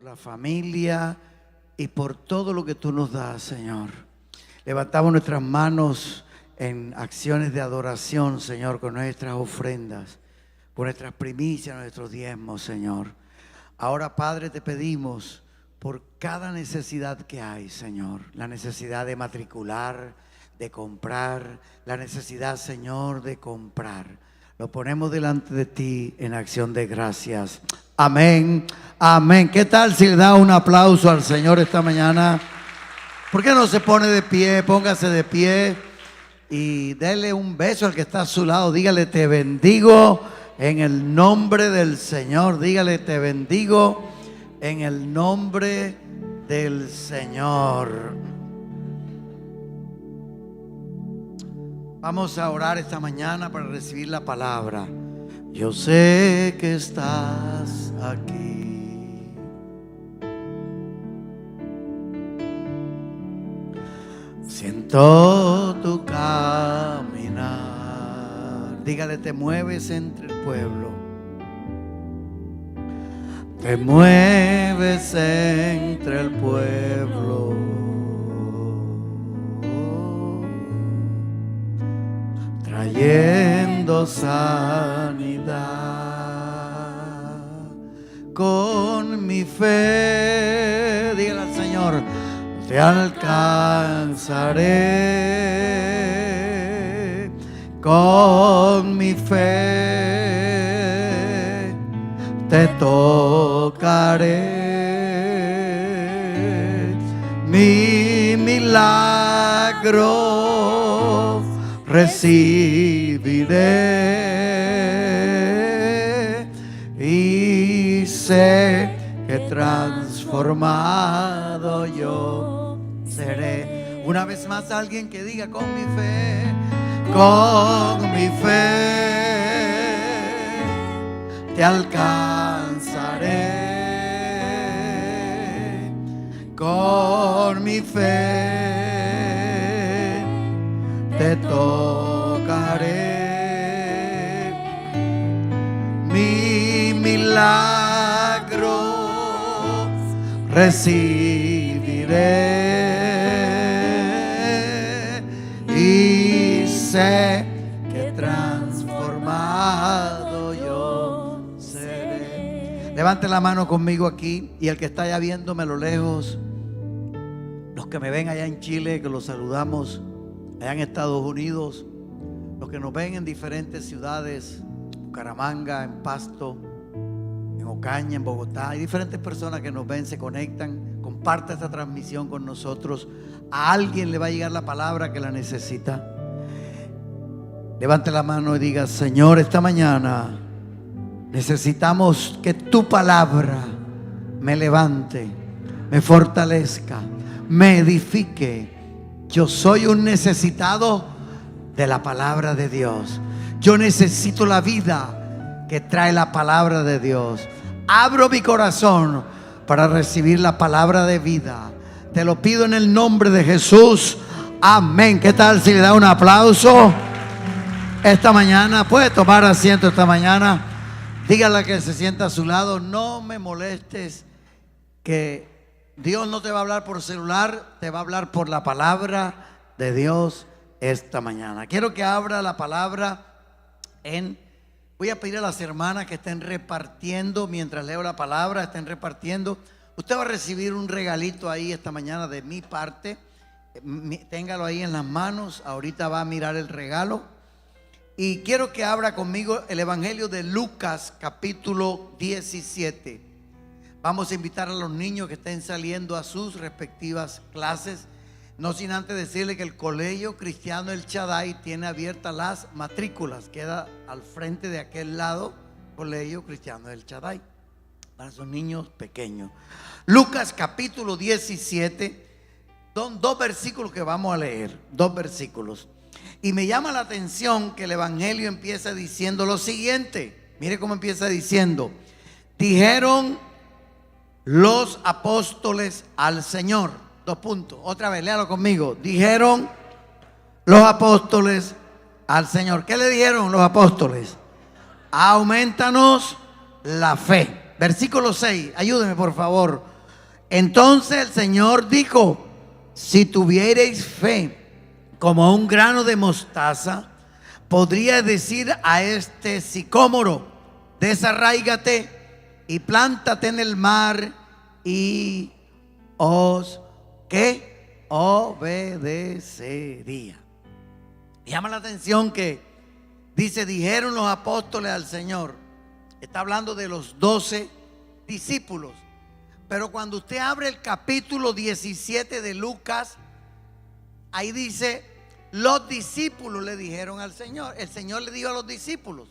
la familia y por todo lo que tú nos das, Señor. Levantamos nuestras manos en acciones de adoración, Señor, con nuestras ofrendas, por nuestras primicias, nuestros diezmos, Señor. Ahora, Padre, te pedimos por cada necesidad que hay, Señor. La necesidad de matricular, de comprar, la necesidad, Señor, de comprar. Lo ponemos delante de ti en acción de gracias. Amén, amén. ¿Qué tal si le da un aplauso al Señor esta mañana? ¿Por qué no se pone de pie? Póngase de pie y dele un beso al que está a su lado. Dígale: te bendigo en el nombre del Señor. Dígale: te bendigo en el nombre del Señor. Vamos a orar esta mañana para recibir la palabra. Yo sé que estás aquí. Siento tu caminar. Dígale: te mueves entre el pueblo. Te mueves entre el pueblo. Trayendo sanidad. Con mi fe, dígale al Señor: te alcanzaré. Con mi fe te tocaré. Mi milagro recibiré y sé que transformado yo seré. Una vez más, alguien que diga: con mi fe te alcanzaré. Con mi fe te tocaré. Mi milagro recibiré y sé que transformado yo seré. Levante la mano conmigo aquí, y el que está allá viéndome a lo lejos, los que me ven allá en Chile, que los saludamos, allá en Estados Unidos, los que nos ven en diferentes ciudades, Bucaramanga, en Pasto, en Ocaña, en Bogotá. Hay diferentes personas que nos ven, se conectan. Comparte esta transmisión con nosotros. A alguien le va a llegar la palabra que la necesita. Levante la mano y diga: Señor, esta mañana necesitamos que tu palabra me levante, me fortalezca, me edifique. Yo soy un necesitado de la palabra de Dios. Yo necesito la vida que trae la palabra de Dios. Abro mi corazón para recibir la palabra de vida. Te lo pido en el nombre de Jesús. Amén. ¿Qué tal si le da un aplauso esta mañana? Puede tomar asiento esta mañana. Dígale a que se sienta a su lado: no me molestes, que Dios no te va a hablar por celular, te va a hablar por la palabra de Dios esta mañana. Quiero que abra la palabra voy a pedir a las hermanas que estén repartiendo, mientras leo la palabra, estén repartiendo. Usted va a recibir un regalito ahí esta mañana de mi parte. Téngalo ahí en las manos. Ahorita va a mirar el regalo. Y quiero que abra conmigo el Evangelio de Lucas, capítulo 17. Vamos a invitar a los niños que estén saliendo a sus respectivas clases. No sin antes decirle que el Colegio Cristiano El Shaddai tiene abiertas las matrículas. Queda al frente de aquel lado, Colegio Cristiano El Shaddai, para esos niños pequeños. Lucas capítulo 17. Son 2 versículos que vamos a leer. 2 versículos. Y me llama la atención que el Evangelio empieza diciendo lo siguiente. Mire cómo empieza diciendo: dijeron los apóstoles al Señor. 2 puntos. Otra vez, léalo conmigo. Dijeron los apóstoles al Señor. ¿Qué le dijeron los apóstoles? Aumentanos la fe. Versículo 6. Ayúdeme por favor. Entonces el Señor dijo: si tuvierais fe como un grano de mostaza, podría decir a este sicómoro: desarráigate y plántate en el mar, y os ¿qué? Obedecería. Llama la atención que dice: dijeron los apóstoles al Señor. Está hablando de los 12 discípulos. Pero cuando usted abre el capítulo 17 de Lucas, ahí dice: los discípulos le dijeron al Señor. El Señor le dijo a los discípulos.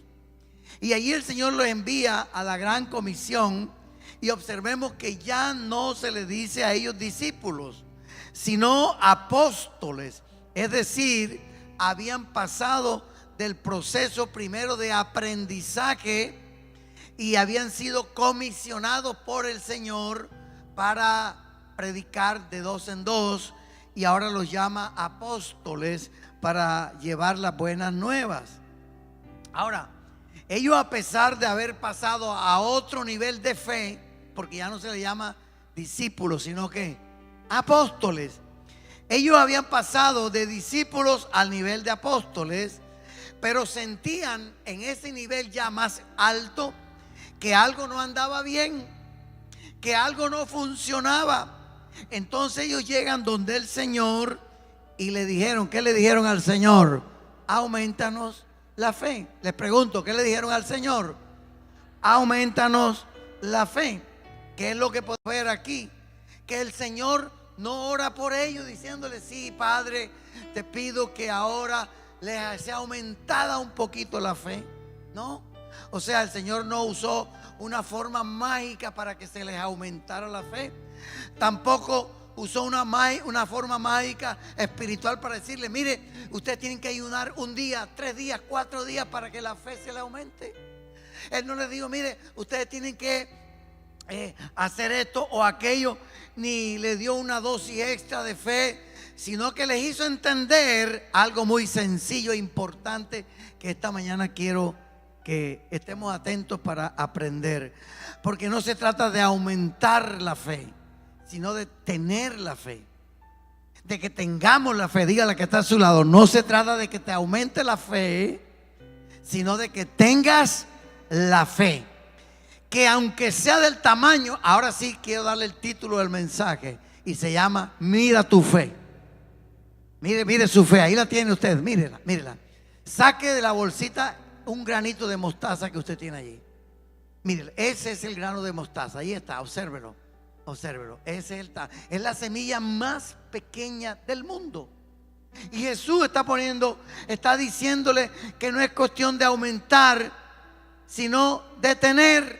Y allí el Señor los envía a la gran comisión. Y observemos que ya no se le dice a ellos discípulos, sino apóstoles. Es decir, habían pasado del proceso primero de aprendizaje y habían sido comisionados por el Señor para predicar de dos en dos, y ahora los llama apóstoles para llevar las buenas nuevas. Ahora, ellos, a pesar de haber pasado a otro nivel de fe, porque ya no se les llama discípulos, sino que apóstoles, ellos habían pasado de discípulos al nivel de apóstoles, pero sentían en ese nivel ya más alto que algo no andaba bien, que algo no funcionaba. Entonces ellos llegan donde el Señor y le dijeron: ¿qué le dijeron al Señor? Aumentanos la fe. Les pregunto, ¿qué le dijeron al Señor? Aumentanos la fe. ¿Qué es lo que podemos ver aquí? Que el Señor no ora por ellos diciéndole: sí, Padre, te pido que ahora les sea aumentada un poquito la fe. No. O sea, el Señor no usó una forma mágica para que se les aumentara la fe. Tampoco usó una forma mágica espiritual para decirle: mire, ustedes tienen que ayunar un día, 3 días, 4 días para que la fe se le aumente. Él no les dijo: mire, ustedes tienen que hacer esto o aquello, ni le dio una dosis extra de fe, sino que les hizo entender algo muy sencillo e importante que esta mañana quiero que estemos atentos para aprender. Porque no se trata de aumentar la fe, sino de tener la fe, de que tengamos la fe. Dígale que está a su lado: no se trata de que te aumente la fe, sino de que tengas la fe, que aunque sea del tamaño, ahora sí quiero darle el título del mensaje, y se llama: mira tu fe. Mire su fe, ahí la tiene usted, mírela. Saque de la bolsita un granito de mostaza que usted tiene allí. Mire, ese es el grano de mostaza, ahí está, obsérvelo. Ese es la semilla más pequeña del mundo. Y Jesús está diciéndole que no es cuestión de aumentar, sino de tener.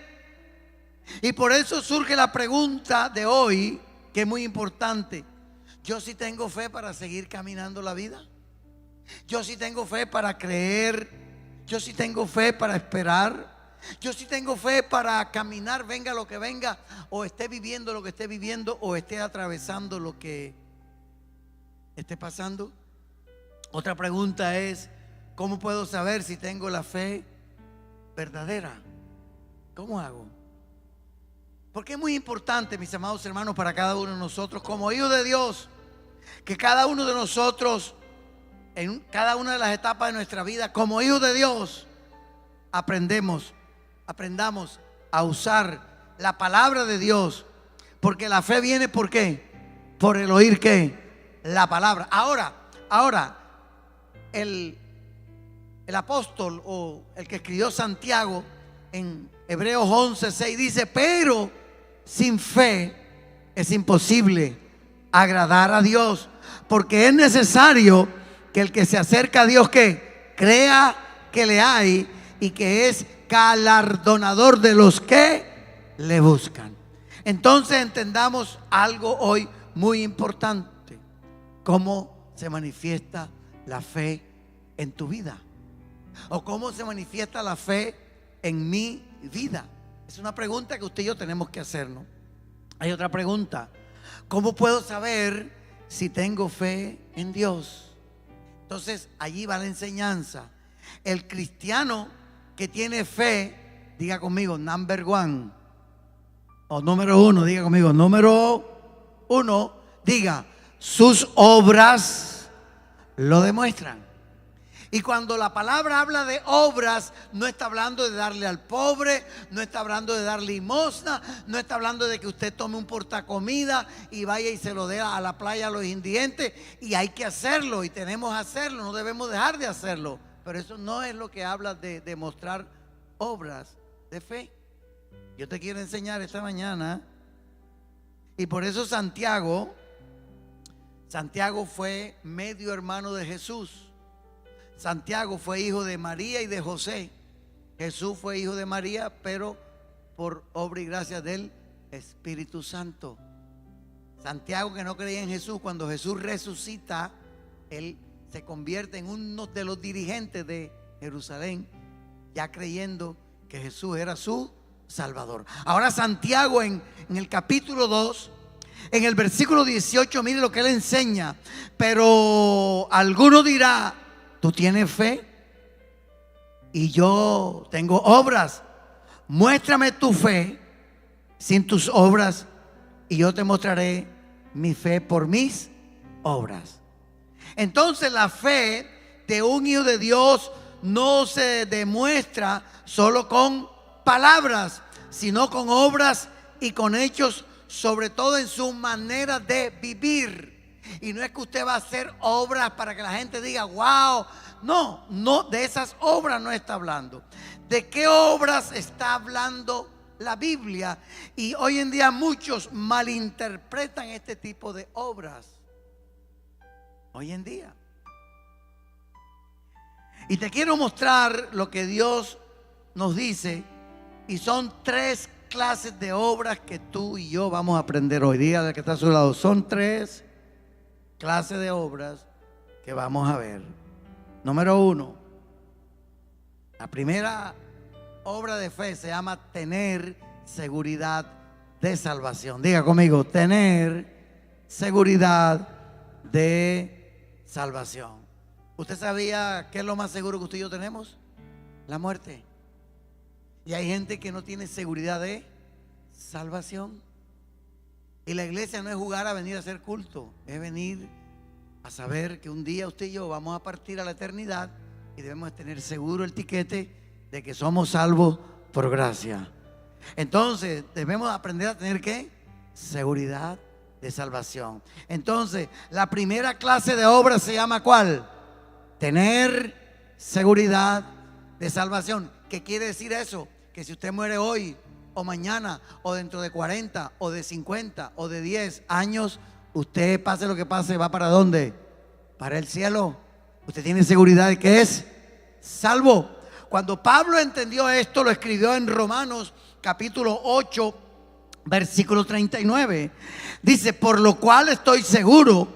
Y por eso surge la pregunta de hoy, que es muy importante: yo sí tengo fe para seguir caminando la vida. Yo sí tengo fe para creer. Yo sí tengo fe para esperar. Yo sí tengo fe para caminar, venga lo que venga, o esté viviendo lo que esté viviendo, o esté atravesando lo que esté pasando. Otra pregunta es: ¿cómo puedo saber si tengo la fe verdadera? ¿Cómo hago? Porque es muy importante, mis amados hermanos, para cada uno de nosotros como hijos de Dios, que cada uno de nosotros, en cada una de las etapas de nuestra vida, como hijos de Dios, aprendamos a usar la palabra de Dios. Porque la fe viene, ¿por qué? Por el oír, ¿qué? La palabra. Ahora el apóstol, o el que escribió Santiago, en Hebreos 11:6 dice: pero sin fe es imposible agradar a Dios, porque es necesario que el que se acerca a Dios, que crea que le hay y que es galardonador de los que le buscan. Entonces entendamos algo hoy muy importante: cómo se manifiesta la fe en tu vida, o cómo se manifiesta la fe en mi vida. Es una pregunta que usted y yo tenemos que hacernos. Hay otra pregunta: ¿cómo puedo saber si tengo fe en Dios? Entonces allí va la enseñanza. El cristiano que tiene fe, diga conmigo, number one, o número uno, diga conmigo, número 1, diga, sus obras lo demuestran. Y cuando la palabra habla de obras, no está hablando de darle al pobre, no está hablando de dar limosna, no está hablando de que usted tome un portacomida y vaya y se lo dé a la playa a los indigentes. Y hay que hacerlo y tenemos que hacerlo, no debemos dejar de hacerlo. Pero eso no es lo que habla de demostrar obras de fe. Yo te quiero enseñar esta mañana. Y por eso Santiago fue medio hermano de Jesús. Santiago fue hijo de María y de José. Jesús fue hijo de María, pero por obra y gracia del Espíritu Santo. Santiago, que no creía en Jesús, cuando Jesús resucita, él se convierte en uno de los dirigentes de Jerusalén, ya creyendo que Jesús era su Salvador. Ahora Santiago en el capítulo 2, en el versículo 18, mire lo que él enseña. Pero alguno dirá, tú tienes fe y yo tengo obras. Muéstrame tu fe sin tus obras y yo te mostraré mi fe por mis obras. Entonces la fe de un hijo de Dios no se demuestra solo con palabras, sino con obras y con hechos, sobre todo en su manera de vivir. Y no es que usted va a hacer obras para que la gente diga, wow. No, de esas obras no está hablando. ¿De qué obras está hablando la Biblia? Y hoy en día muchos malinterpretan este tipo de obras. Hoy en día. Y te quiero mostrar lo que Dios nos dice. Y son 3 clases de obras que tú y yo vamos a aprender hoy día. De que está a su lado, son 3 clases de obras que vamos a ver. Número 1, la primera obra de fe se llama tener seguridad de salvación. Diga conmigo, tener seguridad de salvación. ¿Usted sabía qué es lo más seguro que usted y yo tenemos? La muerte. Y hay gente que no tiene seguridad de salvación. Y la iglesia no es jugar a venir a hacer culto, es venir a saber que un día usted y yo vamos a partir a la eternidad y debemos tener seguro el tiquete de que somos salvos por gracia. Entonces debemos aprender a tener ¿qué? Seguridad de salvación. Entonces la primera clase de obra se llama ¿cuál? Tener seguridad de salvación. ¿Qué quiere decir eso? Que si usted muere hoy o mañana o dentro de 40 o de 50 o de 10 años, usted, pase lo que pase, ¿va para dónde? Para el cielo. Usted tiene seguridad de que es salvo. Cuando Pablo entendió esto, lo escribió en Romanos capítulo 8, versículo 39. Dice, por lo cual estoy seguro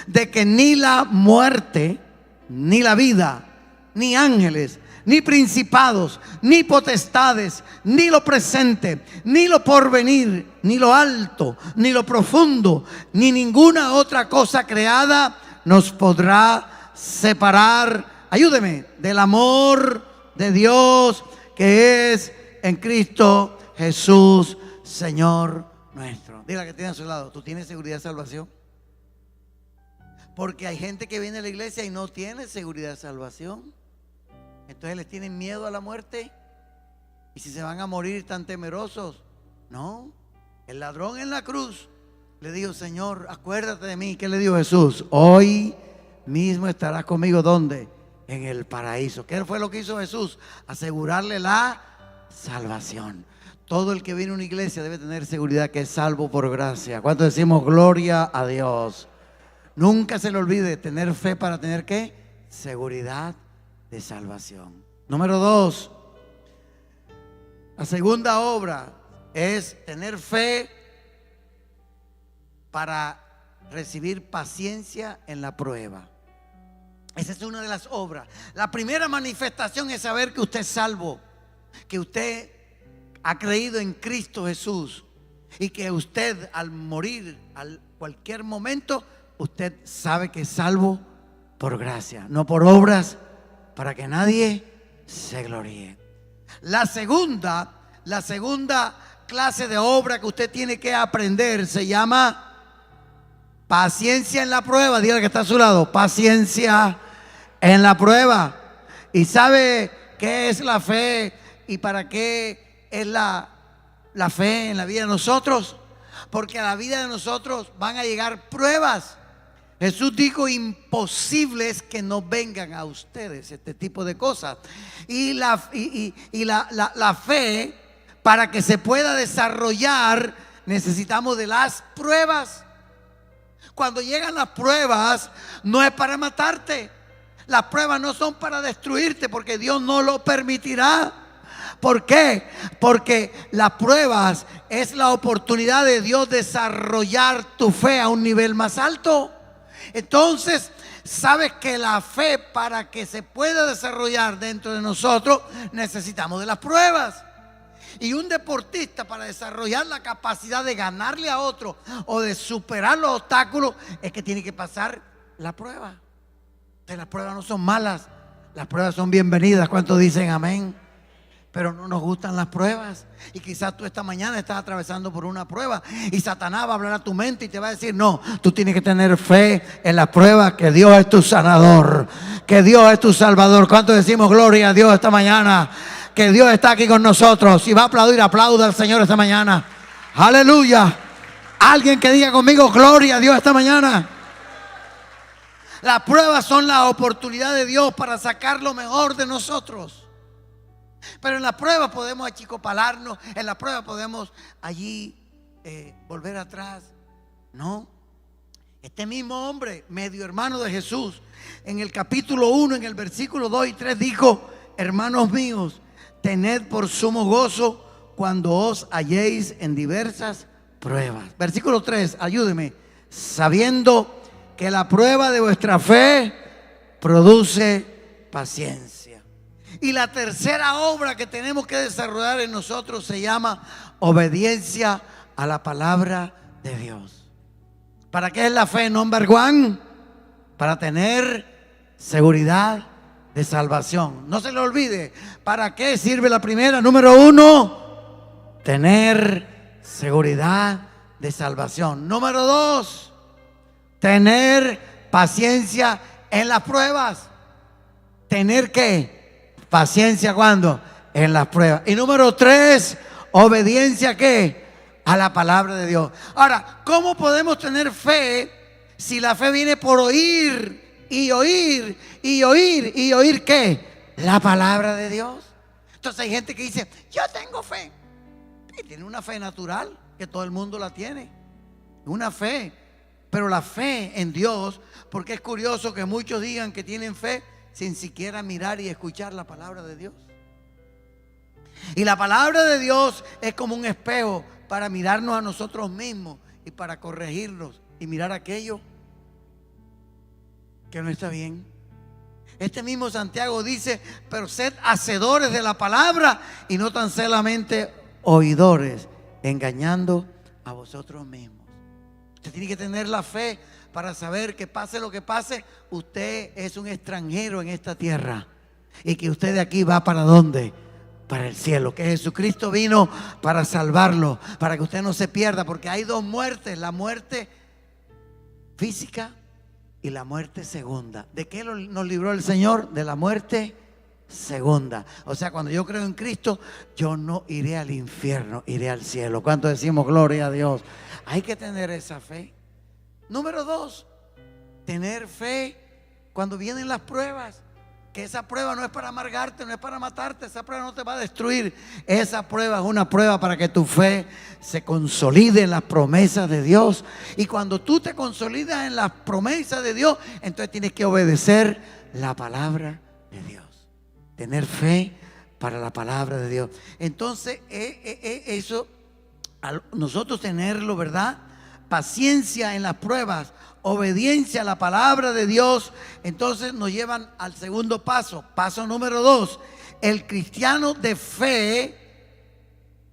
de que ni la muerte, ni la vida, ni ángeles, ni principados, ni potestades, ni lo presente, ni lo porvenir, ni lo alto, ni lo profundo, ni ninguna otra cosa creada nos podrá separar, ayúdeme, del amor de Dios que es en Cristo Jesús, Señor nuestro. Dile que tiene a su lado, ¿tú tienes seguridad de salvación? Porque hay gente que viene a la iglesia y no tiene seguridad de salvación. Entonces les tienen miedo a la muerte. Y si se van a morir tan temerosos. No, el ladrón en la cruz le dijo, Señor, acuérdate de mí. ¿Qué le dijo Jesús? Hoy mismo estarás conmigo. ¿Dónde? En el paraíso. ¿Qué fue lo que hizo Jesús? Asegurarle la salvación. Todo el que viene a una iglesia debe tener seguridad que es salvo por gracia. ¿Cuánto decimos gloria a Dios? Nunca se le olvide tener fe para tener ¿qué? Seguridad de salvación. Número 2, la segunda obra es tener fe para recibir paciencia en la prueba. Esa es una de las obras. La primera manifestación es saber que usted es salvo, que usted ha creído en Cristo Jesús y que usted al morir, al cualquier momento, usted sabe que es salvo por gracia, no por obras, para que nadie se gloríe. La segunda clase de obra que usted tiene que aprender se llama Paciencia en la prueba. Dígale que está a su lado. Paciencia en la prueba. ¿Y sabe qué es la fe y para qué es la fe en la vida de nosotros? Porque a la vida de nosotros van a llegar pruebas. Jesús dijo: imposible es que no vengan a ustedes este tipo de cosas. Y la fe, para que se pueda desarrollar, necesitamos de las pruebas. Cuando llegan las pruebas, no es para matarte. Las pruebas no son para destruirte, porque Dios no lo permitirá. ¿Por qué? Porque las pruebas es la oportunidad de Dios desarrollar tu fe a un nivel más alto. Entonces, sabes que la fe, para que se pueda desarrollar dentro de nosotros, necesitamos de las pruebas. Y un deportista, para desarrollar la capacidad de ganarle a otro o de superar los obstáculos, es que tiene que pasar la prueba. Entonces, las pruebas no son malas, las pruebas son bienvenidas. ¿Cuántos dicen amén? Pero no nos gustan las pruebas. Y quizás tú esta mañana estás atravesando por una prueba y Satanás va a hablar a tu mente y te va a decir: no, tú tienes que tener fe en la prueba, que Dios es tu sanador, que Dios es tu salvador. ¿Cuántos decimos gloria a Dios esta mañana? Que Dios está aquí con nosotros. Si va a aplaudir, aplauda al Señor esta mañana. Aleluya. Alguien que diga conmigo: gloria a Dios esta mañana. Las pruebas son la oportunidad de Dios para sacar lo mejor de nosotros. Pero en la prueba podemos achicopalarnos, en la prueba podemos allí volver atrás. No. Este mismo hombre, medio hermano de Jesús, en el capítulo 1, en el versículo 2 y 3 dijo: hermanos míos, tened por sumo gozo cuando os halléis en diversas pruebas. Versículo 3, ayúdeme. Sabiendo que la prueba de vuestra fe produce paciencia. Y la tercera obra que tenemos que desarrollar en nosotros se llama obediencia a la palabra de Dios. ¿Para qué es la fe? Number one, para tener seguridad de salvación. No se le olvide. ¿Para qué sirve la primera? Número 1, tener seguridad de salvación. Número 2, tener paciencia en las pruebas. ¿Tener qué? Paciencia, ¿cuándo? En las pruebas. Y número 3, obediencia, ¿qué? A la palabra de Dios. Ahora, ¿cómo podemos tener fe si la fe viene por oír y oír y oír y oír qué? La palabra de Dios. Entonces hay gente que dice: yo tengo fe. Y tiene una fe natural, que todo el mundo la tiene. Una fe. Pero la fe en Dios, porque es curioso que muchos digan que tienen fe sin siquiera mirar y escuchar la palabra de Dios. Y la palabra de Dios es como un espejo para mirarnos a nosotros mismos y para corregirnos y mirar aquello que no está bien. Este mismo Santiago dice: pero sed hacedores de la palabra y no tan solamente oidores, engañando a vosotros mismos. Usted tiene que tener la fe para saber que pase lo que pase, usted es un extranjero en esta tierra y que usted de aquí va ¿para dónde? Para el cielo. Que Jesucristo vino para salvarlo, para que usted no se pierda, porque hay dos muertes: la muerte física y la muerte segunda. ¿De qué nos libró el Señor? De la muerte segunda. O sea, cuando yo creo en Cristo, yo no iré al infierno, iré al cielo. ¿Cuánto decimos gloria a Dios? Hay que tener esa fe. Número 2, tener fe cuando vienen las pruebas. Que esa prueba no es para amargarte, no es para matarte. Esa prueba no te va a destruir. Esa prueba es una prueba para que tu fe se consolide en las promesas de Dios. Y cuando tú te consolidas en las promesas de Dios, entonces tienes que obedecer la palabra de Dios. Tener fe para la palabra de Dios. Entonces eso, nosotros tenerlo, ¿verdad? Paciencia en las pruebas, obediencia a la palabra de Dios, entonces nos llevan al segundo paso. Paso número 2, el cristiano de fe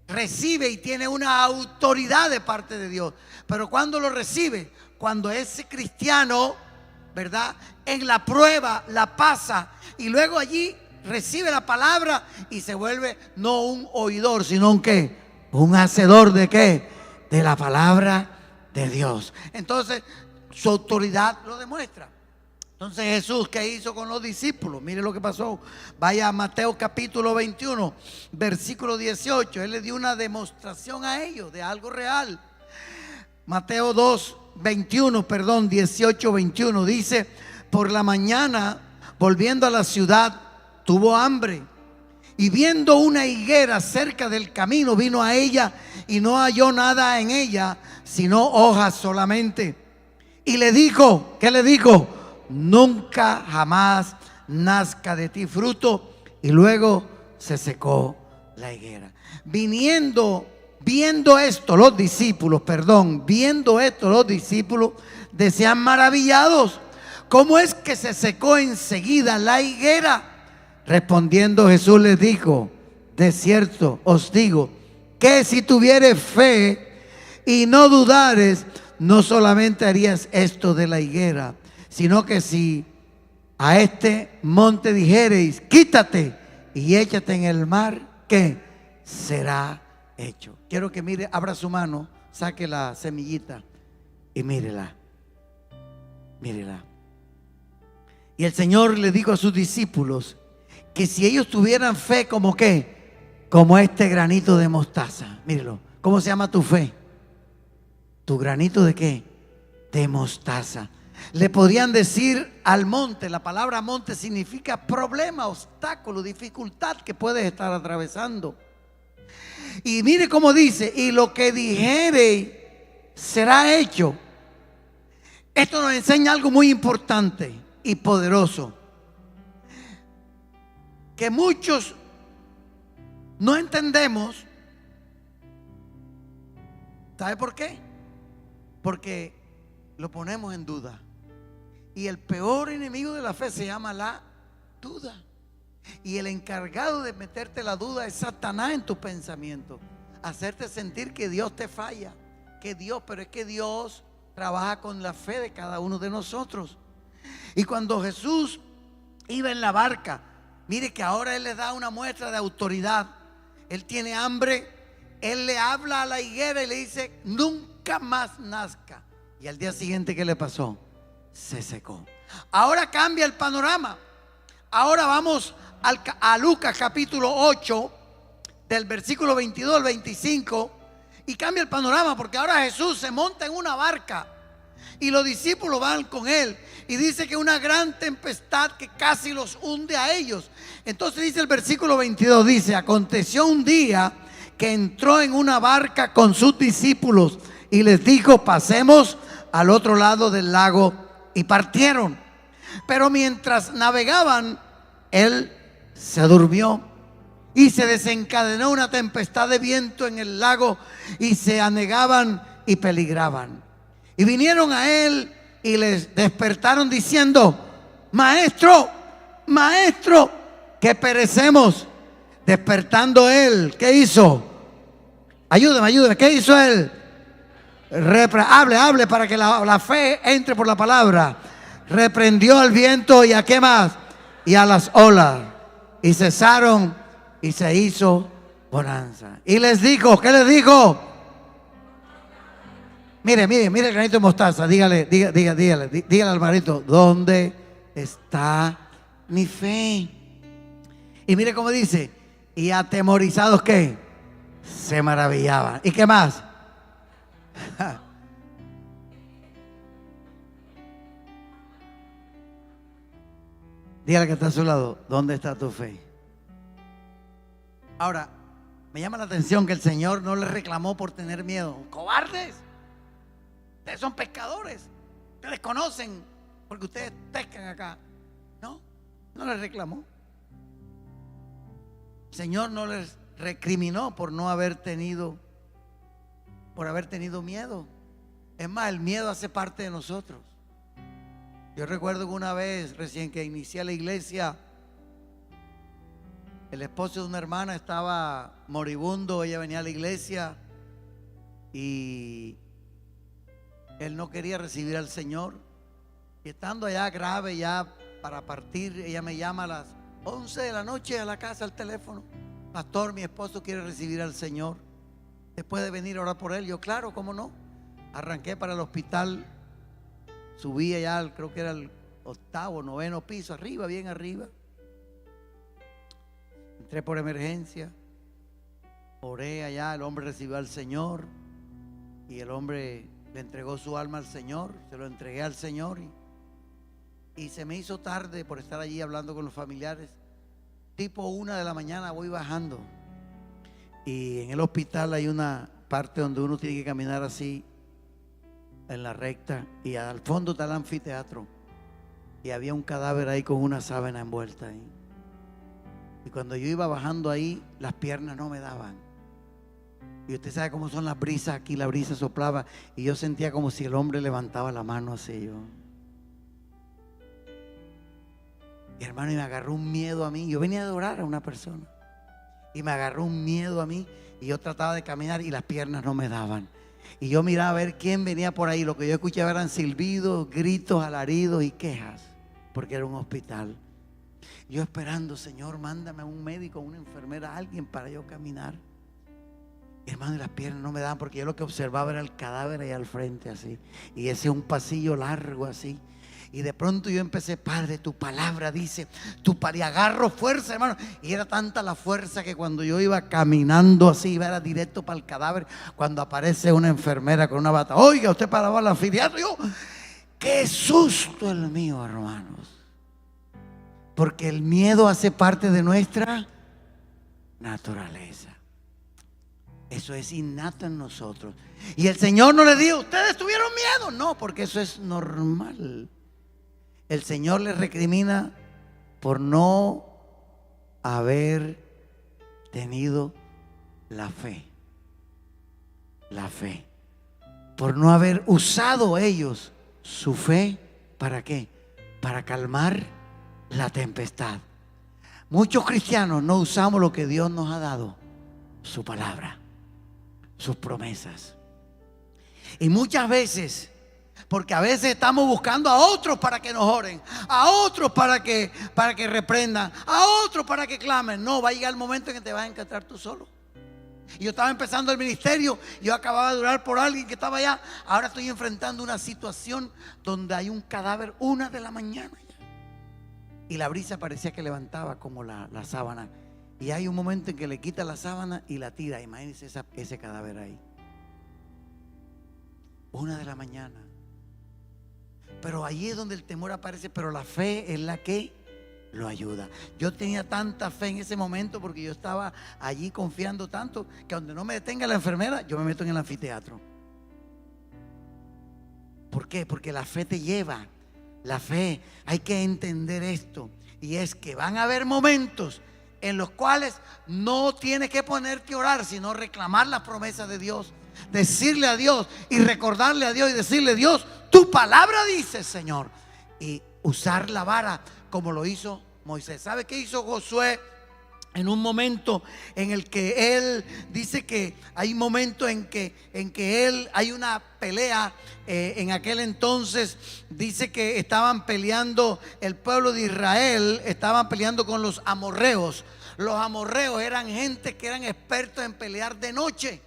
recibe y tiene una autoridad de parte de Dios. Pero ¿cuándo lo recibe? Cuando ese cristiano, ¿verdad?, en la prueba la pasa y luego allí recibe la palabra y se vuelve no un oidor, sino un ¿qué? Un hacedor de ¿qué? De la palabra de Dios. Entonces, su autoridad lo demuestra. Entonces Jesús, ¿qué hizo con los discípulos? Mire lo que pasó. Vaya a Mateo capítulo 21, versículo 18. Él le dio una demostración a ellos de algo real. Mateo 18, 21 dice: por la mañana, volviendo a la ciudad, tuvo hambre. Y viendo una higuera cerca del camino, vino a ella y no halló nada en ella, sino hojas solamente. Y le dijo, ¿qué le dijo? Nunca jamás nazca de ti fruto. Y luego se secó la higuera. Viendo esto los discípulos, decían maravillados: ¿cómo es que se secó enseguida la higuera? Respondiendo Jesús les dijo: de cierto os digo que si tuvieres fe y no dudares, no solamente harías esto de la higuera, sino que si a este monte dijereis: quítate y échate en el mar, ¿qué? Será hecho. Quiero que mire, abra su mano, saque la semillita y mírela. Y el Señor le dijo a sus discípulos que si ellos tuvieran fe como ¿qué? Como este granito de mostaza. Mírelo. ¿Cómo se llama tu fe? ¿Tu granito de qué? De mostaza. Le podrían decir al monte. La palabra monte significa problema, obstáculo, dificultad que puedes estar atravesando. Y mire cómo dice: y lo que dijere será hecho. Esto nos enseña algo muy importante y poderoso, que muchos no entendemos. ¿Sabe por qué? Porque lo ponemos en duda. Y el peor enemigo de la fe se llama la duda. Y el encargado de meterte la duda es Satanás en tu pensamiento. Hacerte sentir que Dios te falla. Pero es que Dios trabaja con la fe de cada uno de nosotros. Y cuando Jesús iba en la barca, mire que ahora Él le da una muestra de autoridad. Él tiene hambre. Él le habla a la higuera y le dice: nunca más nazca. Y al día siguiente, ¿qué le pasó? Se secó. Ahora cambia el panorama. Ahora vamos a Lucas capítulo 8, del versículo 22 al 25. Y cambia el panorama, porque ahora Jesús se monta en una barca y los discípulos van con él. Y dice que una gran tempestad que casi los hunde a ellos. Entonces dice el versículo 22, dice: aconteció un día que entró en una barca con sus discípulos y les dijo: pasemos al otro lado del lago. Y partieron. Pero mientras navegaban, él se durmió. Y se desencadenó una tempestad de viento en el lago, y se anegaban y peligraban. Y vinieron a él y les despertaron diciendo: Maestro, Maestro, que perecemos. Despertando él, ¿qué hizo? Ayúdame, ¿qué hizo él? Hable para que la fe entre por la palabra. Reprendió al viento y a ¿qué más? Y a las olas. Y cesaron y se hizo bonanza. Y les dijo, ¿qué les dijo? Mire el granito de mostaza. Dígale al hermanito: ¿dónde está mi fe? Y mire cómo dice: y atemorizados, ¿qué? Se maravillaban. ¿Y qué más? Dígale que está a su lado: ¿dónde está tu fe? Ahora, me llama la atención que el Señor no les reclamó por tener miedo. ¡Cobardes! Ustedes son pescadores. Ustedes conocen porque ustedes pescan acá. No les reclamó. El Señor no les recriminó por haber tenido miedo. Es más, el miedo hace parte de nosotros. Yo recuerdo que una vez, recién que inicié la iglesia, el esposo de una hermana estaba moribundo. Ella venía a la iglesia y él no quería recibir al Señor. Y estando allá grave, ya para partir, ella me llama a las 11 de la noche a la casa al teléfono: pastor, mi esposo quiere recibir al Señor. ¿Después de venir a orar por él? Yo, claro, ¿cómo no? Arranqué para el hospital subí allá, creo que era el 8º, 9º piso, arriba, bien arriba. Entré por emergencia, oré allá, el hombre recibió al Señor y el hombre le entregó su alma al Señor, se lo entregué al Señor y se me hizo tarde por estar allí hablando con los familiares. Tipo 1 de la mañana voy bajando y en el hospital hay una parte donde uno tiene que caminar así en la recta y al fondo está el anfiteatro y había un cadáver ahí con una sábana envuelta ahí. Y cuando yo iba bajando ahí, las piernas no me daban. Y usted sabe cómo son las brisas aquí, la brisa soplaba y yo sentía como si el hombre levantaba la mano así yo. Y hermano, y me agarró un miedo a mí. Yo venía a adorar a una persona y me agarró un miedo a mí y yo trataba de caminar y las piernas no me daban. Y yo miraba a ver quién venía por ahí. Lo que yo escuchaba eran silbidos, gritos, alaridos y quejas, porque era un hospital. Yo esperando, Señor, mándame a un médico, a una enfermera, a alguien para yo caminar. Y hermano, y las piernas no me daban porque yo lo que observaba era el cadáver ahí al frente así. Y ese es un pasillo largo así. Y de pronto yo empecé, Padre, tu palabra dice, y agarro fuerza, hermano. Y era tanta la fuerza que cuando yo iba caminando así, iba directo para el cadáver. Cuando aparece una enfermera con una bata, oiga, usted para el anfiteatro. Yo, qué susto el mío, hermanos. Porque el miedo hace parte de nuestra naturaleza. Eso es innato en nosotros. Y el Señor no le dijo, ustedes tuvieron miedo. No, porque eso es normal. El Señor les recrimina por no haber tenido la fe. La fe. Por no haber usado ellos su fe. ¿Para qué? Para calmar la tempestad. Muchos cristianos no usamos lo que Dios nos ha dado. Su palabra. Sus promesas. Y muchas veces, porque a veces estamos buscando a otros para que nos oren, a otros para que reprendan, a otros para que clamen. No, va a llegar el momento en que te vas a encontrar tú solo. Y yo estaba empezando el ministerio, yo acababa de orar por alguien que estaba allá. Ahora estoy enfrentando una situación donde hay un cadáver 1 de la mañana ya. Y la brisa parecía que levantaba como la sábana. Y hay un momento en que le quita la sábana y la tira. Imagínense ese cadáver ahí. 1 de la mañana. Pero allí es donde el temor aparece. Pero la fe es la que lo ayuda. Yo tenía tanta fe en ese momento porque yo estaba allí confiando tanto que donde no me detenga la enfermera, yo me meto en el anfiteatro. ¿Por qué? Porque la fe te lleva. La fe, hay que entender esto. Y es que van a haber momentos en los cuales no tienes que ponerte a orar, sino reclamar las promesas de Dios, decirle a Dios y recordarle a Dios y decirle: Dios, tu palabra dice, Señor, y usar la vara como lo hizo Moisés. ¿Sabe qué hizo Josué? En un momento en el que él dice que hay un momento en que él hay una pelea. En aquel entonces dice que estaban peleando el pueblo de Israel, estaban peleando con los amorreos. Los amorreos eran gente que eran expertos en pelear de noche.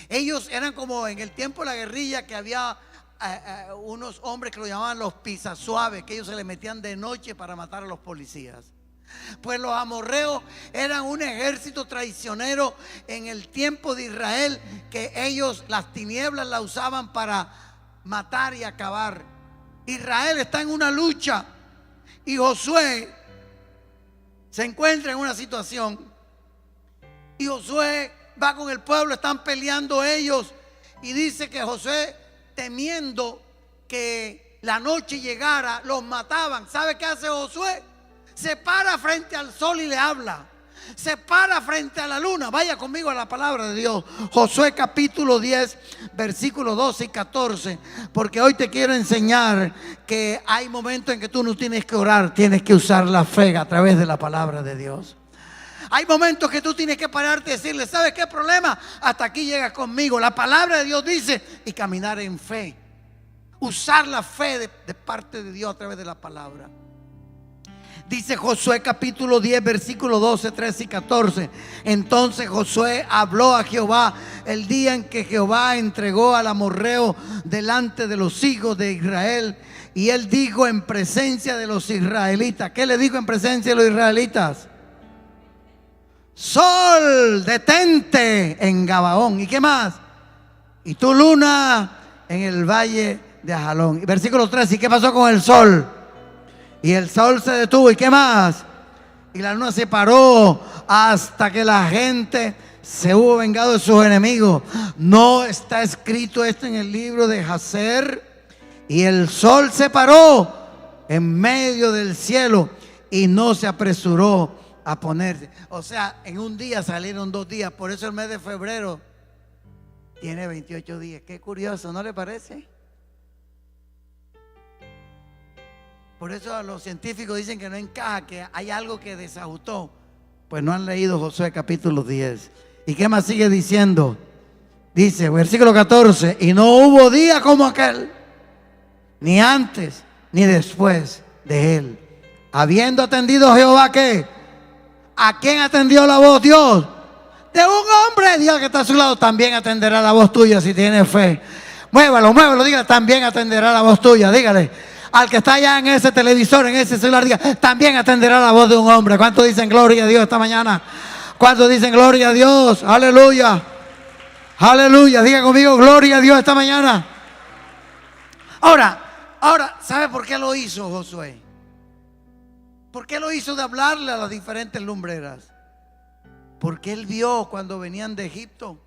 Ellos eran como en el tiempo de la guerrilla, que había unos hombres que lo llamaban los pisasuaves, que ellos se le metían de noche para matar a los policías. Pues los amorreos eran un ejército traicionero en el tiempo de Israel, que ellos las tinieblas la usaban para matar y acabar. Israel está en una lucha y Josué se encuentra en una situación, y Josué va con el pueblo, están peleando ellos, y dice que Josué, temiendo que la noche llegara, los mataban. ¿Sabe qué hace Josué? Se para frente al sol y le habla. Se para frente a la luna. Vaya conmigo a la palabra de Dios. Josué capítulo 10, versículos 12 y 14. Porque hoy te quiero enseñar que hay momentos en que tú no tienes que orar, tienes que usar la fe a través de la palabra de Dios. Hay momentos que tú tienes que pararte y decirle: ¿sabes qué problema? Hasta aquí llegas conmigo. La palabra de Dios dice, y caminar en fe. Usar la fe de parte de Dios a través de la palabra. Dice Josué capítulo 10 versículos 12, 13 y 14. Entonces Josué habló a Jehová el día en que Jehová entregó al amorreo delante de los hijos de Israel. Y él dijo en presencia de los israelitas. ¿Qué le dijo en presencia de los israelitas? Sol, detente en Gabaón. ¿Y qué más? Y tu luna en el valle de Ajalón. Y versículo 3. ¿Y qué pasó con el sol? Y el sol se detuvo. ¿Y qué más? Y la luna se paró hasta que la gente se hubo vengado de sus enemigos. ¿No está escrito esto en el libro de Jacer? Y el sol se paró en medio del cielo y no se apresuró a ponerse. O sea, en un día salieron 2 días. Por eso el mes de febrero tiene 28 días. Qué curioso, ¿no le parece? Por eso los científicos dicen que no encaja, que hay algo que desajustó. Pues no han leído Josué capítulo 10. ¿Y qué más sigue diciendo? Dice, versículo 14, y no hubo día como aquel, ni antes ni después de él. Habiendo atendido Jehová, ¿qué? ¿A quién atendió la voz Dios? De un hombre. Diga que está a su lado, también atenderá la voz tuya si tiene fe. Muévalo, muévalo, dígale, también atenderá la voz tuya. Dígale al que está allá en ese televisor, en ese celular, diga, también atenderá la voz de un hombre. ¿Cuántos dicen gloria a Dios esta mañana? ¿Cuántos dicen gloria a Dios? Aleluya. Aleluya. Diga conmigo, gloria a Dios esta mañana. Ahora, ¿sabe por qué lo hizo Josué? ¿Por qué lo hizo de hablarle a las diferentes lumbreras? Porque él vio cuando venían de Egipto.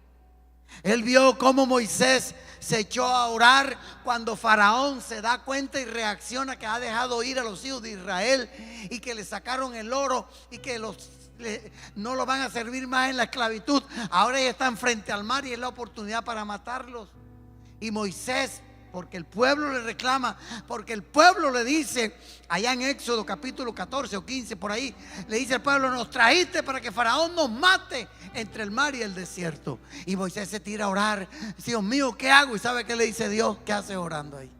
Él vio cómo Moisés se echó a orar cuando Faraón se da cuenta y reacciona que ha dejado ir a los hijos de Israel y que le sacaron el oro y que no lo van a servir más en la esclavitud. Ahora ellos están frente al mar y es la oportunidad para matarlos. Y Moisés, porque el pueblo le reclama, porque el pueblo le dice, allá en Éxodo capítulo 14 o 15 por ahí, le dice al pueblo, nos trajiste para que Faraón nos mate entre el mar y el desierto. Y Moisés se tira a orar, Dios mío, ¿qué hago? ¿Y sabe qué le dice Dios? ¿Qué hace orando ahí?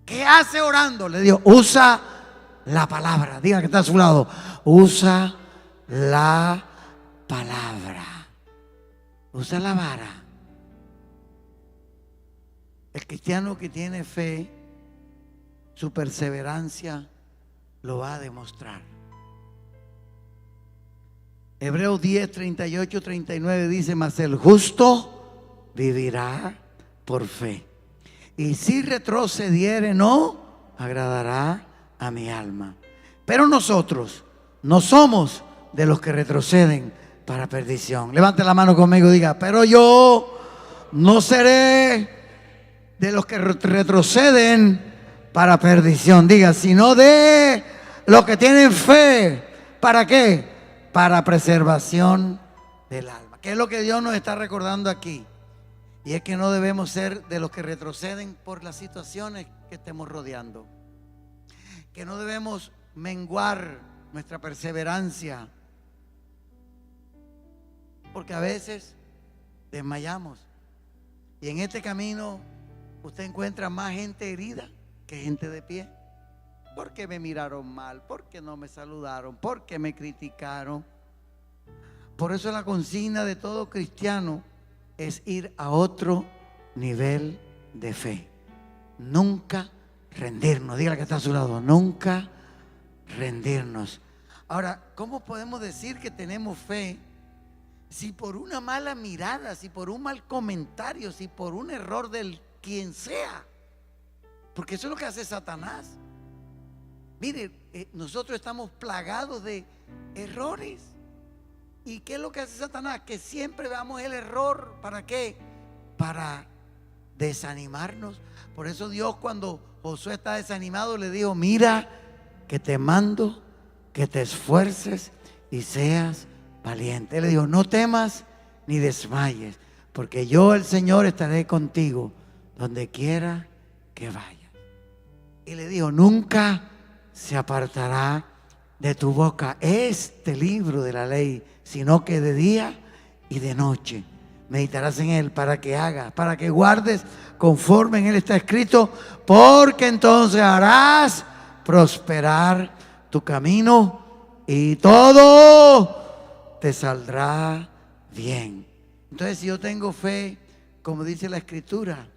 ¿Qué hace orando? Le dijo, usa la palabra. Diga que está a su lado, usa la palabra. Usa la vara. El cristiano que tiene fe, su perseverancia lo va a demostrar. Hebreos 10, 38, 39 dice, mas el justo vivirá por fe. Y si retrocediere, no agradará a mi alma. Pero nosotros no somos de los que retroceden para perdición. Levante la mano conmigo y diga, pero yo no seré de los que retroceden para perdición. Diga, sino de los que tienen fe. ¿Para qué? Para preservación del alma. ¿Qué es lo que Dios nos está recordando aquí? Y es que no debemos ser de los que retroceden por las situaciones que estemos rodeando. Que no debemos menguar nuestra perseverancia, porque a veces desmayamos. Y en este camino usted encuentra más gente herida que gente de pie. Porque me miraron mal, porque no me saludaron, porque me criticaron. Por eso la consigna de todo cristiano es ir a otro nivel de fe. Nunca rendirnos. Dígale que está a su lado, nunca rendirnos. Ahora, ¿cómo podemos decir que tenemos fe si por una mala mirada, si por un mal comentario, si por un error del quien sea? Porque eso es lo que hace Satanás. Mire, nosotros estamos plagados de errores. ¿Y qué es lo que hace Satanás? Que siempre veamos el error. ¿Para qué? Para desanimarnos. Por eso Dios, cuando Josué está desanimado, le dijo, mira que te mando que te esfuerces y seas valiente. Él le dijo, no temas ni desmayes, porque yo, el Señor, estaré contigo donde quiera que vayas. Y le dijo, nunca se apartará de tu boca este libro de la ley, sino que de día y de noche meditarás en él, para que hagas, para que guardes conforme en él está escrito, porque entonces harás prosperar tu camino y todo te saldrá bien. Entonces, si yo tengo fe, como dice la Escritura,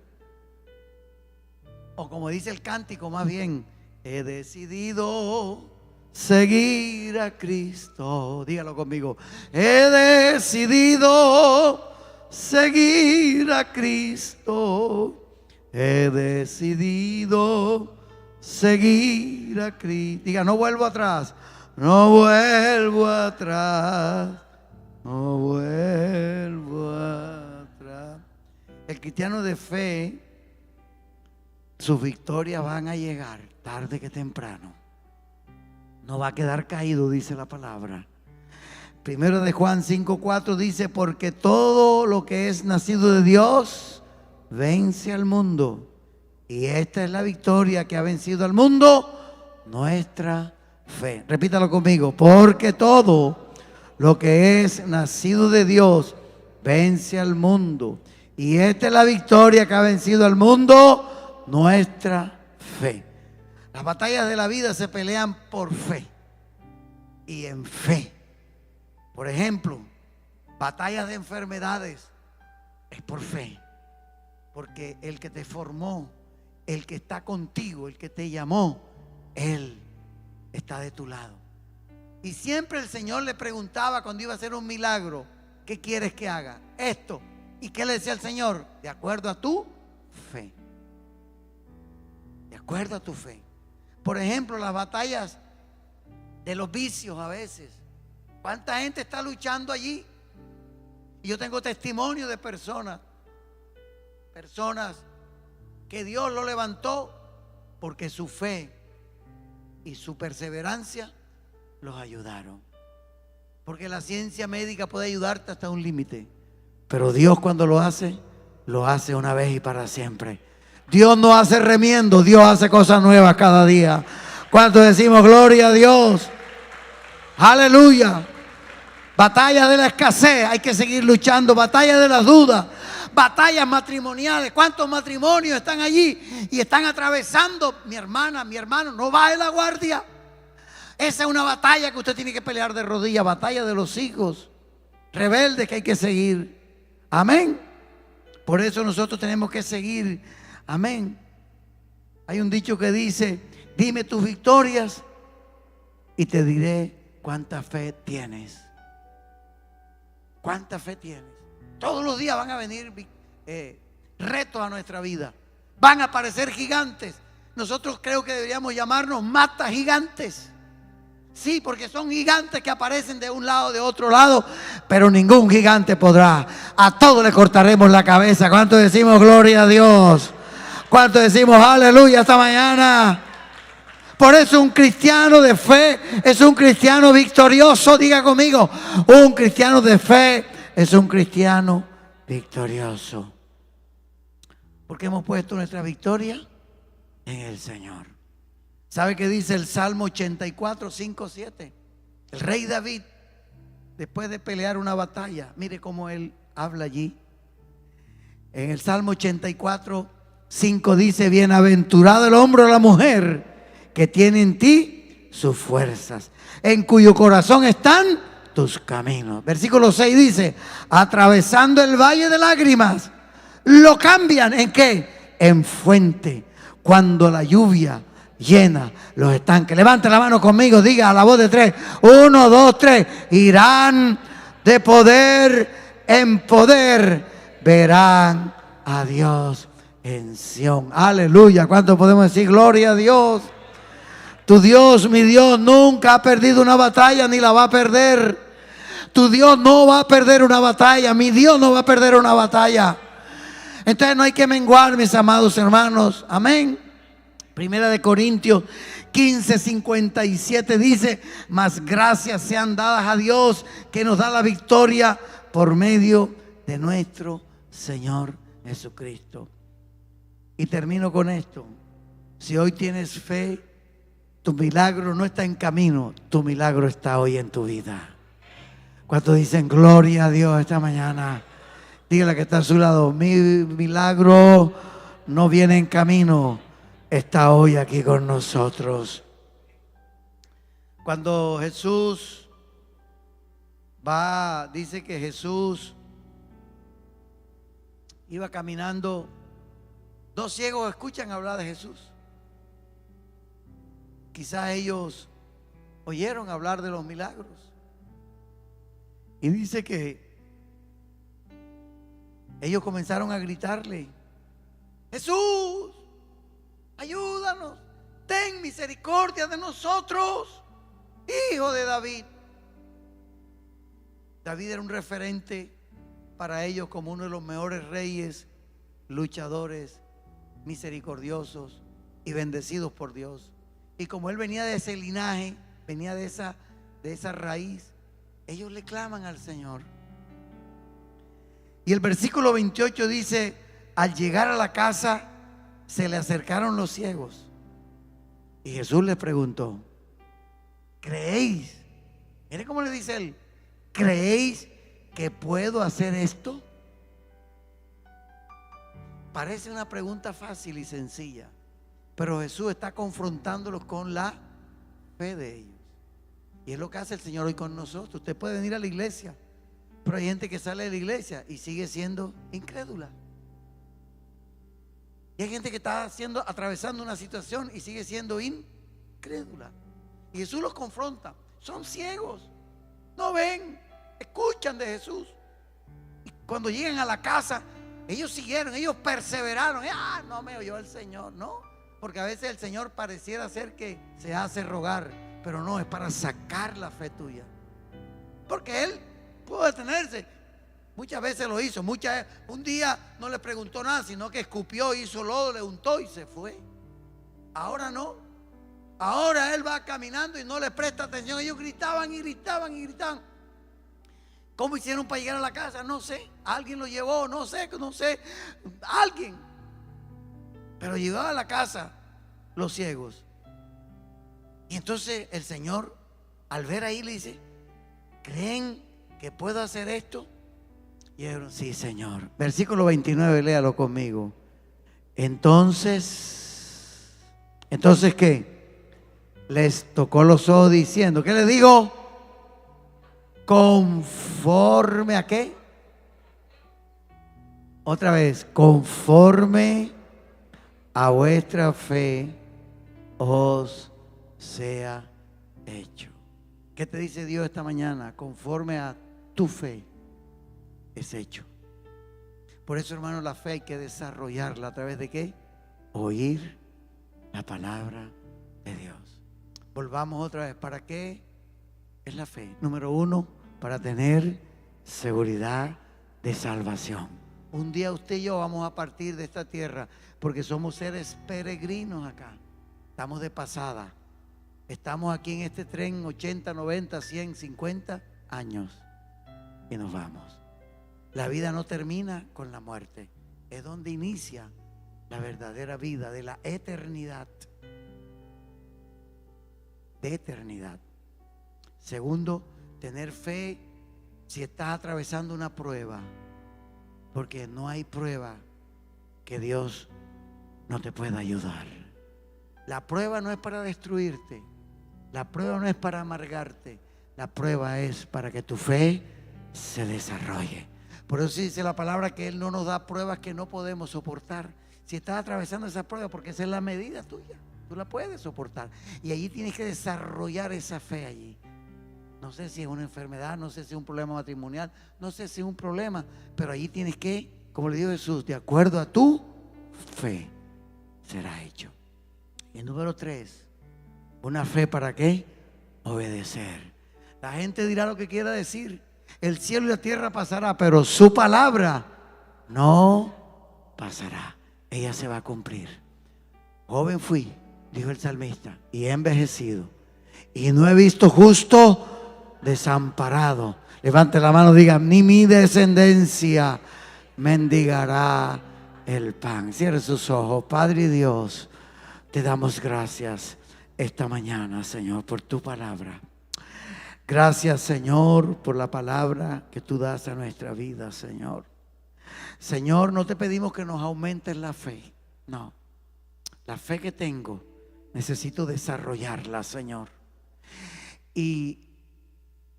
o como dice el cántico más bien, he decidido seguir a Cristo. Dígalo conmigo. He decidido seguir a Cristo. He decidido seguir a Cristo. Diga, no vuelvo atrás. No vuelvo atrás. No vuelvo atrás. El cristiano de fe, sus victorias van a llegar tarde que temprano. No va a quedar caído, dice la palabra. Primero de Juan 5:4 dice, porque todo lo que es nacido de Dios vence al mundo. Y esta es la victoria que ha vencido al mundo, nuestra fe. Repítalo conmigo. Porque todo lo que es nacido de Dios vence al mundo. Y esta es la victoria que ha vencido al mundo, nuestra fe. Las batallas de la vida se pelean por fe y en fe. Por ejemplo, batallas de enfermedades es por fe. Porque el que te formó, el que está contigo, el que te llamó, Él está de tu lado. Y siempre el Señor le preguntaba cuando iba a hacer un milagro, ¿qué quieres que haga? Esto. ¿Y qué le decía el Señor? De acuerdo a tu fe. De acuerdo a tu fe. Por ejemplo, las batallas de los vicios a veces. ¿Cuánta gente está luchando allí? Y yo tengo testimonio de personas que Dios lo levantó porque su fe y su perseverancia los ayudaron. Porque la ciencia médica puede ayudarte hasta un límite, pero Dios cuando lo hace una vez y para siempre. Dios no hace remiendo, Dios hace cosas nuevas cada día. ¿Cuántos decimos gloria a Dios? Aleluya. Batalla de la escasez, hay que seguir luchando. Batalla de las dudas, batallas matrimoniales. ¿Cuántos matrimonios están allí y están atravesando? Mi hermana, mi hermano, no baje la guardia. Esa es una batalla que usted tiene que pelear de rodillas. Batalla de los hijos rebeldes que hay que seguir. Amén. Por eso nosotros tenemos que seguir. Amén. Hay un dicho que dice, dime tus victorias y te diré cuánta fe tienes. ¿Cuánta fe tienes? Todos los días van a venir retos a nuestra vida. Van a aparecer gigantes. Nosotros creo que deberíamos llamarnos mata gigantes. Sí, porque son gigantes que aparecen de un lado, de otro lado, pero ningún gigante podrá. A todos le cortaremos la cabeza. ¿Cuánto decimos gloria a Dios? ¿Cuánto decimos aleluya esta mañana? Por eso un cristiano de fe es un cristiano victorioso. Diga conmigo, un cristiano de fe es un cristiano victorioso. Porque hemos puesto nuestra victoria en el Señor. ¿Sabe qué dice el Salmo 84, 5, 7? El rey David, después de pelear una batalla, mire cómo él habla allí. En el Salmo 84, 5 dice, bienaventurado el hombre o la mujer que tiene en ti sus fuerzas, en cuyo corazón están tus caminos. Versículo 6 dice, atravesando el valle de lágrimas, lo cambian ¿en qué? En fuente, cuando la lluvia llena los estanques. Levante la mano conmigo, diga a la voz de 3, 1, 2, 3, irán de poder en poder, verán a Dios en Sión. Aleluya. ¿Cuánto podemos decir gloria a Dios? Tu Dios, mi Dios, nunca ha perdido una batalla ni la va a perder. Tu Dios no va a perder una batalla. Mi Dios no va a perder una batalla. Entonces no hay que menguar, mis amados hermanos. Amén. Primera de Corintios 15, 57 dice, mas gracias sean dadas a Dios que nos da la victoria por medio de nuestro Señor Jesucristo. Y termino con esto. Si hoy tienes fe, tu milagro no está en camino, tu milagro está hoy en tu vida. ¿Cuántos dicen gloria a Dios esta mañana? Dígale que está a su lado, mi milagro no viene en camino, está hoy aquí con nosotros. Cuando Jesús dice que Jesús iba caminando, dos ciegos escuchan hablar de Jesús. Quizás ellos oyeron hablar de los milagros. Y dice que ellos comenzaron a gritarle: Jesús, ayúdanos, ten misericordia de nosotros, hijo de David. David era un referente para ellos como uno de los mejores reyes, luchadores, misericordiosos y bendecidos por Dios. Y como él venía de ese linaje, venía de esa raíz, ellos le claman al Señor. Y el versículo 28 dice: al llegar a la casa se le acercaron los ciegos y Jesús les preguntó: ¿creéis? Mire cómo le dice él: ¿creéis que puedo hacer esto? Parece una pregunta fácil y sencilla, pero Jesús está confrontándolos con la fe de ellos. Y es lo que hace el Señor hoy con nosotros. Usted puede venir a la iglesia, pero hay gente que sale de la iglesia y sigue siendo incrédula. Y hay gente que está atravesando una situación y sigue siendo incrédula. Y Jesús los confronta. Son ciegos, no ven, escuchan de Jesús. Y cuando llegan a la casa, ellos siguieron, ellos perseveraron. No me oyó el Señor, no. Porque a veces el Señor pareciera ser que se hace rogar, pero no, es para sacar la fe tuya. Porque Él pudo detenerse. Muchas veces lo hizo. Un día no le preguntó nada, sino que escupió, hizo lodo, le untó y se fue. Ahora no. Ahora Él va caminando y no le presta atención. Ellos gritaban y gritaban y gritaban. ¿Cómo hicieron para llegar a la casa? No sé. Alguien lo llevó, no sé. Alguien. Pero llegó a la casa los ciegos. Y entonces el Señor, al ver ahí, le dice: ¿creen que puedo hacer esto? Y dijeron: sí, Señor. Versículo 29, léalo conmigo. Entonces ¿qué? Les tocó los ojos diciendo, ¿qué les digo? ¿Conforme a qué? Otra vez, conforme a vuestra fe os sea hecho. ¿Qué te dice Dios esta mañana? Conforme a tu fe es hecho. Por eso, hermano, la fe hay que desarrollarla. ¿A través de qué? Oír la palabra de Dios. Volvamos otra vez. ¿Para qué es la fe? Número uno, para tener seguridad de salvación. Un día usted y yo vamos a partir de esta tierra, porque somos seres peregrinos acá. Estamos de pasada. Estamos aquí en este tren 80, 90, 100, 50 años y nos vamos. La vida no termina con la muerte. Es donde inicia la verdadera vida de la eternidad. De eternidad. Segundo, tener fe si estás atravesando una prueba, porque no hay prueba que Dios no te pueda ayudar. La prueba no es para destruirte. La prueba no es para amargarte. La prueba es para que tu fe se desarrolle. Por eso dice la palabra que Él no nos da pruebas que no podemos soportar. Si estás atravesando esa prueba, porque esa es la medida tuya, tú la puedes soportar. Y allí tienes que desarrollar esa fe allí. No sé si es una enfermedad, no sé si es un problema matrimonial, no sé si es un problema, pero allí tienes que, como le dijo Jesús, de acuerdo a tu fe será hecho. Y el número 3, una fe para qué? Obedecer. La gente dirá lo que quiera decir. El cielo y la tierra pasará, pero su palabra no pasará. Ella se va a cumplir. Joven fui, dijo el salmista, y he envejecido, y no he visto justo desamparado. Levante la mano, diga: ni mi descendencia mendigará el pan. Cierre sus ojos. Padre Dios, te damos gracias esta mañana, Señor, por tu palabra. Gracias, Señor, por la palabra que tú das a nuestra vida, Señor. Señor, no te pedimos que nos aumentes la fe. No, la fe que tengo necesito desarrollarla, Señor. Y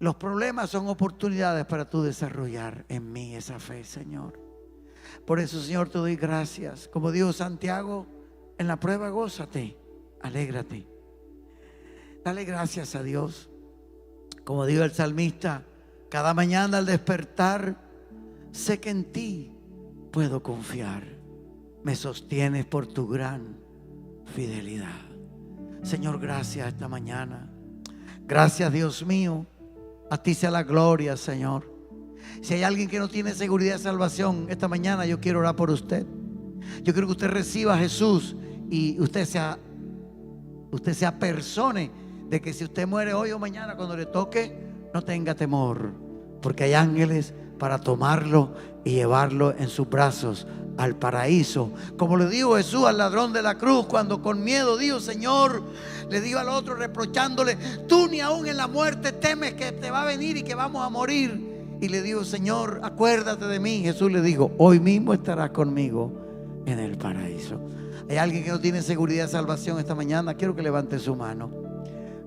los problemas son oportunidades para tú desarrollar en mí esa fe, Señor. Por eso, Señor, te doy gracias. Como dijo Santiago, en la prueba gózate, alégrate. Dale gracias a Dios. Como dijo el salmista, cada mañana al despertar, sé que en ti puedo confiar. Me sostienes por tu gran fidelidad. Señor, gracias esta mañana. Gracias, Dios mío. A ti sea la gloria, Señor. Si hay alguien que no tiene seguridad de salvación, esta mañana yo quiero orar por usted. Yo quiero que usted reciba a Jesús y usted se apersone de que si usted muere hoy o mañana, cuando le toque, no tenga temor, porque hay ángeles para tomarlo y llevarlo en sus brazos al paraíso. Como le dijo Jesús al ladrón de la cruz, cuando con miedo dijo: Señor, le dijo al otro reprochándole: tú ni aún en la muerte temes que te va a venir y que vamos a morir. Y le dijo: Señor, acuérdate de mí. Jesús le dijo: hoy mismo estarás conmigo en el paraíso. Hay alguien que no tiene seguridad de salvación esta mañana. Quiero que levante su mano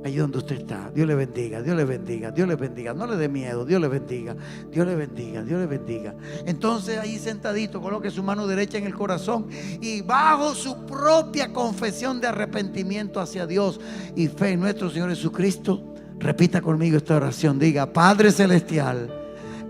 ahí donde usted está. Dios le bendiga, Dios le bendiga, Dios le bendiga. No le dé miedo, Dios le bendiga, Dios le bendiga, Dios le bendiga. Entonces ahí sentadito, coloque su mano derecha en el corazón y bajo su propia confesión de arrepentimiento hacia Dios y fe en nuestro Señor Jesucristo, repita conmigo esta oración. Diga: Padre Celestial,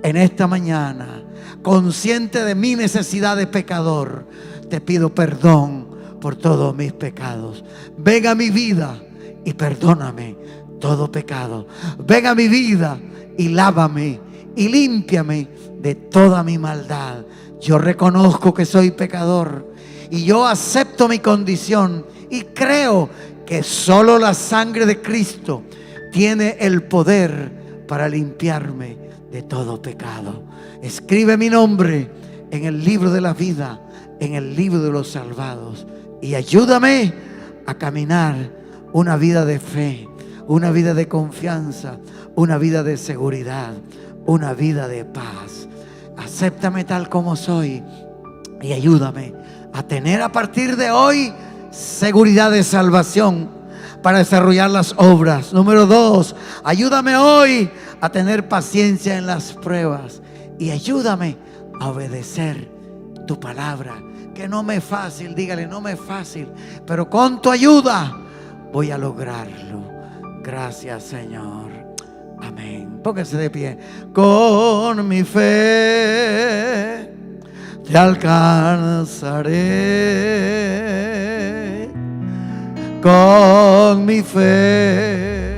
en esta mañana, consciente de mi necesidad de pecador, te pido perdón por todos mis pecados. Ven a mi vida y perdóname todo pecado. Ven a mi vida y lávame y límpiame de toda mi maldad. Yo reconozco que soy pecador y yo acepto mi condición y creo que solo la sangre de Cristo tiene el poder para limpiarme de todo pecado. Escribe mi nombre en el libro de la vida, en el libro de los salvados, y ayúdame a caminar una vida de fe, una vida de confianza, una vida de seguridad, una vida de paz. Acéptame tal como soy y ayúdame a tener a partir de hoy seguridad de salvación para desarrollar las obras. Número 2, ayúdame hoy a tener paciencia en las pruebas y ayúdame a obedecer tu palabra, que no me es fácil. Dígale: no me es fácil, pero con tu ayuda voy a lograrlo. Gracias, Señor. Amén. Póngase de pie. Con mi fe te alcanzaré. Con mi fe